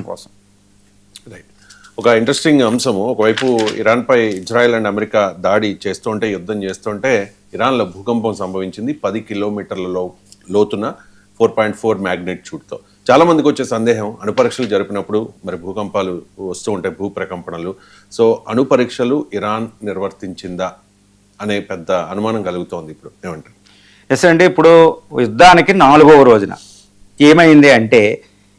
కోసం. రైట్. ఒక ఇంట్రెస్టింగ్ అంశము, ఒకవైపు ఇరాన్పై ఇజ్రాయెల్ అండ్ అమెరికా దాడి చేస్తుంటే, యుద్ధం చేస్తుంటే ఇరాన్లో భూకంపం సంభవించింది 10 కిలోమీటర్ల లోతున 4.4 మ్యాగ్నిట్యూడ్తో. చాలా మందికి వచ్చే సందేహం, అణుపరీక్షలు జరిపినప్పుడు మరి భూకంపాలు వస్తూ ఉంటాయి, భూప్రకంపనలు. సో అణుపరీక్షలు ఇరాన్ నిర్వర్తించిందా అనే పెద్ద అనుమానం కలుగుతోంది. ఇప్పుడు ఏమంటారు? ఎస్ అండి, ఇప్పుడు యుద్ధానికి 4వ రోజున ఏమైంది అంటే,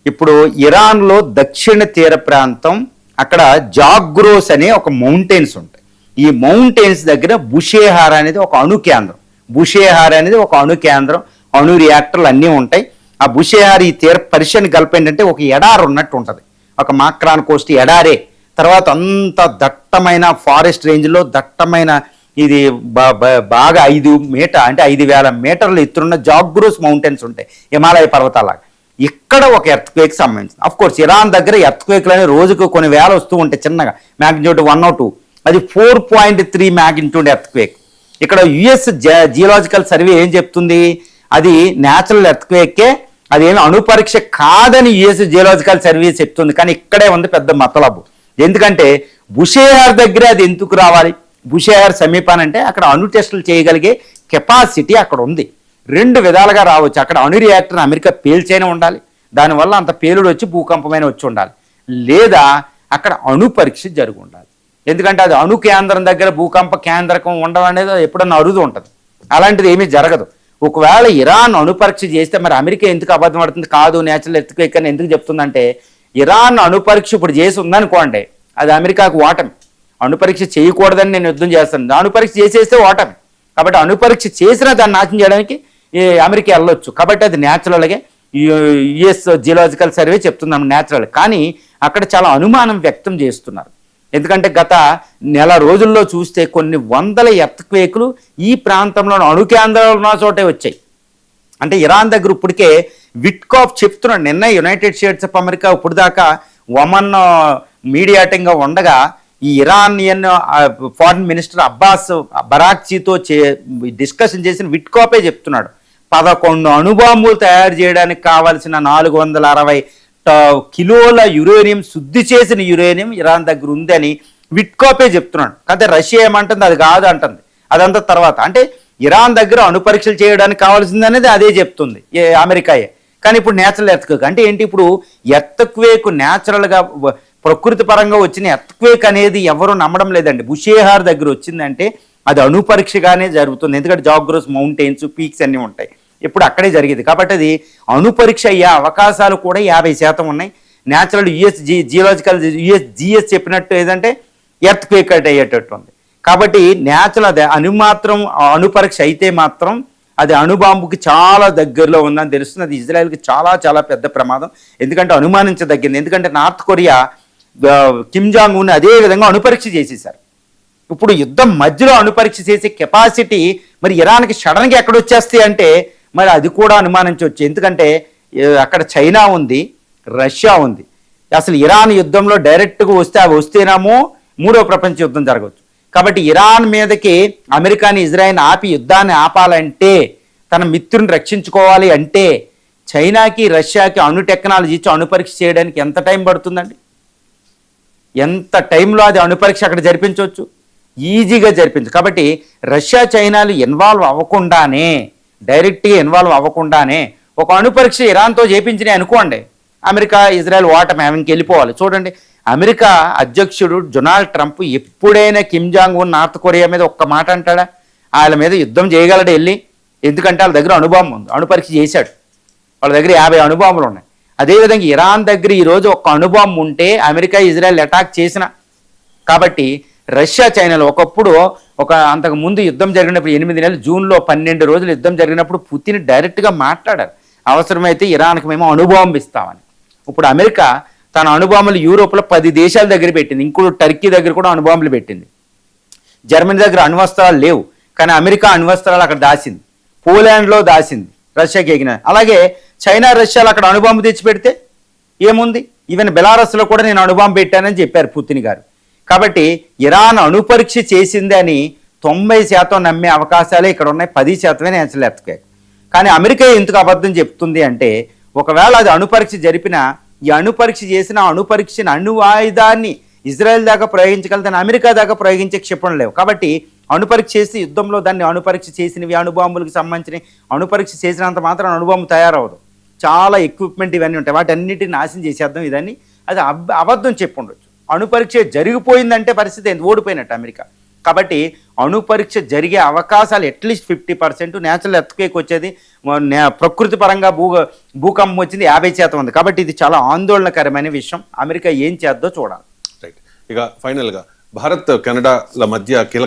ఇప్పుడు ఇరాన్లో దక్షిణ తీర ప్రాంతం అక్కడ జాగ్రోస్ అనే ఒక మౌంటైన్స్ ఉంటాయి. ఈ మౌంటైన్స్ దగ్గర బుషేహార్ అనేది ఒక అణు కేంద్రం. బుషేహార్ అనేది ఒక అణు కేంద్రం, అణు రియాక్టర్లు అన్నీ ఉంటాయి. ఆ బుషేహార్ ఈ తీర పర్షియన్ గల్ఫ్ ఏంటంటే ఒక ఎడారి ఉన్నట్టు ఉంటుంది, ఒక మాక్రాన్ కోస్ట్ ఎడారే. తర్వాత అంత దట్టమైన ఫారెస్ట్ రేంజ్లో దట్టమైన ఇది బాగా 5,000 మీటర్లు ఎత్తున్న జాగ్రోస్ మౌంటైన్స్ ఉంటాయి, హిమాలయ పర్వతాలాగా. ఇక్కడ ఒక ఎర్త్క్వేక్ సంబంధించింది. అఫ్ కోర్స్ ఇరాన్ దగ్గర ఎర్త్క్వేక్లు అనేవి రోజుకు కొన్ని వేల వస్తూ ఉంటాయి, చిన్నగా మ్యాగ్నిట్యూడ్ 1 or 2. అది 4.3 మ్యాగ్నిట్యూడ్ ఎర్త్క్వేక్. ఇక్కడ యుఎస్ జియోలాజికల్ సర్వే ఏం చెప్తుంది, అది న్యాచురల్ ఎర్త్క్వేకే, అదేమి అణుపరీక్ష కాదని యుఎస్ జియోలాజికల్ సర్వే చెప్తుంది. కానీ ఇక్కడే ఉంది పెద్ద మతలబు. ఎందుకంటే బుషేహార్ దగ్గర అది ఎందుకు రావాలి, బుషేహార్ సమీపానంటే అక్కడ అణు టెస్టులు చేయగలిగే కెపాసిటీ అక్కడ ఉంది. 2 విధాలుగా రావచ్చు. అక్కడ అణు రియాక్టర్ని అమెరికా పేల్చైనా ఉండాలి, దానివల్ల అంత పేలుడు వచ్చి భూకంపమైన వచ్చి ఉండాలి, లేదా అక్కడ అణు పరీక్ష జరిగి ఉండాలి. ఎందుకంటే అది అణు కేంద్రం దగ్గర భూకంప కేంద్రకం ఉండడం అనేది ఎప్పుడన్నా అరుదు ఉంటుంది, అలాంటిది ఏమీ జరగదు. ఒకవేళ ఇరాన్ అణు పరీక్ష చేస్తే మరి అమెరికా ఎందుకు అబద్ధం పడుతుంది, కాదు నేచురల్ ఎర్త్క్వేక్ అని ఎందుకు చెప్తుందంటే, ఇరాన్ అణు పరీక్ష ఇప్పుడు చేసి ఉందనుకోండి, అది అమెరికాకు ఓటమి. అణు పరీక్ష చేయకూడదని నేను యుద్ధం చేస్తాను, అణు పరీక్ష చేసేస్తే ఓటమి. కాబట్టి అణు పరీక్ష చేసినా దాన్ని నాశనం చేయడానికి అమెరికా వెళ్ళొచ్చు. కాబట్టి అది న్యాచురల్గా యుఎస్ జియోలాజికల్ సర్వే చెప్తున్నాం న్యాచురల్. కానీ అక్కడ చాలా అనుమానం వ్యక్తం చేస్తున్నారు. ఎందుకంటే గత నెల రోజుల్లో చూస్తే కొన్ని వందల ఎర్త్క్వేక్లు ఈ ప్రాంతంలో అణు కేంద్రాలు ఉన్న చోటే వచ్చాయి. అంటే ఇరాన్ దగ్గర ఇప్పటికే విట్కాఫ్ చెప్తున్నాడు, నిన్న యునైటెడ్ స్టేట్స్ ఆఫ్ అమెరికా ఇప్పుడు దాకా ఒమన్ మీడియేటింగ్గా ఉండగా ఈ ఇరానియన్ ఫారిన్ మినిస్టర్ అబ్బాస్ బరాక్చీతో డిస్కషన్ చేసిన విట్కాఫే చెప్తున్నాడు, 11 అణుబాంబులు తయారు చేయడానికి కావాల్సిన 460 కిలోల యురేనియం, శుద్ధి చేసిన యురేనియం ఇరాన్ దగ్గర ఉందని విట్కాఫే చెప్తున్నాడు. అయితే రష్యా ఏమంటుంది, అది కాదు అంటుంది. అదంతా తర్వాత. అంటే ఇరాన్ దగ్గర అణు పరీక్షలు చేయడానికి కావాల్సింది అనేది అదే చెప్తుంది అమెరికాయే. కానీ ఇప్పుడు నేచురల్ ఎర్త్క్వేక్ అంటే ఏంటి, ఇప్పుడు ఎర్త్క్వేక్ న్యాచురల్గా ప్రకృతి పరంగా వచ్చిన ఎర్త్క్వేక్ అనేది ఎవరు నమ్మడం లేదండి. బుషేహార్ దగ్గర వచ్చిందంటే అది అణు పరీక్షగానే జరుగుతుంది. ఎందుకంటే జాగ్రోస్ మౌంటైన్స్, పీక్స్ అన్నీ ఉంటాయి, ఇప్పుడు అక్కడే జరిగేది. కాబట్టి అది అణు పరీక్ష అయ్యే అవకాశాలు కూడా 50% ఉన్నాయి. న్యాచురల్ యుఎస్ జిఎస్ చెప్పినట్టు ఏదంటే ఎర్త్క్వేక్ అయ్యేటట్టు ఉంది. కాబట్టి న్యాచురల్ అదే అణు పరీక్ష అయితే మాత్రం అది అణుబాంబుకి చాలా దగ్గరలో ఉందని తెలుస్తుంది. అది ఇజ్రాయెల్కి చాలా చాలా పెద్ద ప్రమాదం. ఎందుకంటే అనుమానించదగ్గింది. ఎందుకంటే north Korea Kim Jong Un అదే విధంగా అణుపరీక్ష చేసేసారు. ఇప్పుడు యుద్ధం మధ్యలో అణుపరీక్ష చేసే కెపాసిటీ మరి ఇరాన్కి సడన్గా ఎక్కడొచ్చేస్తాయి అంటే మరి అది కూడా అనుమానించవచ్చు. ఎందుకంటే అక్కడ చైనా ఉంది, రష్యా ఉంది. అసలు ఇరాన్ యుద్ధంలో డైరెక్ట్గా వస్తేనేమో 3వ ప్రపంచ యుద్ధం జరగవచ్చు. కాబట్టి ఇరాన్ మీదకి అమెరికాని ఇజ్రాయెల్ ఆపి యుద్ధాన్ని ఆపాలంటే, తన మిత్రుని రక్షించుకోవాలి అంటే చైనాకి రష్యాకి అణు టెక్నాలజీ ఇచ్చి అణుపరీక్ష చేయడానికి ఎంత టైం పడుతుందండి? ఎంత టైంలో అది అణుపరీక్ష అక్కడ జరిపించవచ్చు, ఈజీగా జరిపించు. కాబట్టి రష్యా చైనాలు డైరెక్ట్గా ఇన్వాల్వ్ అవ్వకుండానే ఒక అణుపరీక్ష ఇరాన్తో చేయించినాయి అనుకోండి, అమెరికా ఇజ్రాయెల్ ఓటమి ఆమెకి వెళ్ళిపోవాలి. చూడండి, అమెరికా అధ్యక్షుడు డొనాల్డ్ ట్రంప్ ఎప్పుడైనా Kim Jong Un north Korea మీద ఒక్క మాట అంటాడా? వాళ్ళ మీద యుద్ధం చేయగలడు వెళ్ళి, ఎందుకంటే వాళ్ళ దగ్గర అణుబాంబు ఉంది, అణుపరీక్ష చేశాడు. వాళ్ళ దగ్గర 50 అణుబాంబులు ఉన్నాయి. అదేవిధంగా ఇరాన్ దగ్గర ఈరోజు ఒక్క అణుబాంబు ఉంటే అమెరికా ఇజ్రాయెల్ అటాక్ చేసిన. కాబట్టి రష్యా చైనాలు ఒకప్పుడు అంతకు ముందు యుద్ధం జరిగినప్పుడు 8 నెలలు, జూన్లో 12 రోజులు యుద్ధం జరిగినప్పుడు పుతిన్ డైరెక్ట్గా మాట్లాడారు, అవసరమైతే ఇరాన్కి మేము అణుబాంబు ఇస్తామని. ఇప్పుడు అమెరికా తన అణుబాంబులు యూరోప్లో 10 దేశాల దగ్గర పెట్టింది, ఇంకోటి టర్కీ దగ్గర కూడా అణుబాంబులు పెట్టింది. జర్మనీ దగ్గర అణ్వస్త్రాలు లేవు, కానీ అమెరికా అణ్వస్త్రాలు అక్కడ దాచింది, పోలాండ్లో దాచింది రష్యాకి ఎగిన. అలాగే చైనా రష్యాలు అక్కడ అణుబాంబు తెచ్చిపెడితే ఏముంది, ఈవెన్ బెలారస్లో కూడా నేను అణుబాంబు పెట్టానని చెప్పారు పుతిన్ గారు. కాబట్టి ఇరాన్ అణుపరీక్ష చేసింది అని 90% నమ్మే అవకాశాలే ఇక్కడ ఉన్నాయి, 10% నేచురల్ ఎర్త్క్వేక్. కానీ అమెరికా ఎందుకు అబద్ధం చెప్తుంది అంటే, ఒకవేళ అది అణుపరీక్ష జరిపిన ఈ అణు పరీక్ష చేసిన అణు పరీక్షని అణు ఆయుధాన్ని ఇజ్రాయెల్ దాకా ప్రయోగించగలదని అమెరికా దాకా ప్రయోగించే క్షిపణులు లేవు. కాబట్టి అణు పరీక్ష చేసి యుద్ధంలో దాన్ని అణు పరీక్ష చేసినవి అణుబాంబులకు సంబంధించిన అణు పరీక్ష చేసినంత మాత్రం అణుబాంబు తయారవదు. చాలా ఎక్విప్మెంట్ ఇవన్నీ ఉంటాయి, వాటన్నిటిని నాశనం చేసేద్దాం ఇదని అది అబద్ధం చెప్పి ఉండొచ్చు. అణు పరీక్ష జరిగిపోయిందంటే పరిస్థితి ఓడిపోయినట్టు అమెరికా. కాబట్టి అణు పరీక్ష జరిగే అవకాశాలు అట్లీస్ట్ 50%, న్యాచురల్ ఎర్త్క్వేక్ వచ్చేది, ప్రకృతి పరంగా భూకంపం వచ్చింది 50% ఉంది. కాబట్టి ఇది చాలా ఆందోళనకరమైన విషయం. అమెరికా ఏం చేద్దో చూడాలి. రైట్. ఇక ఫైనల్గా భారత్ కెనడాల మధ్య కీలక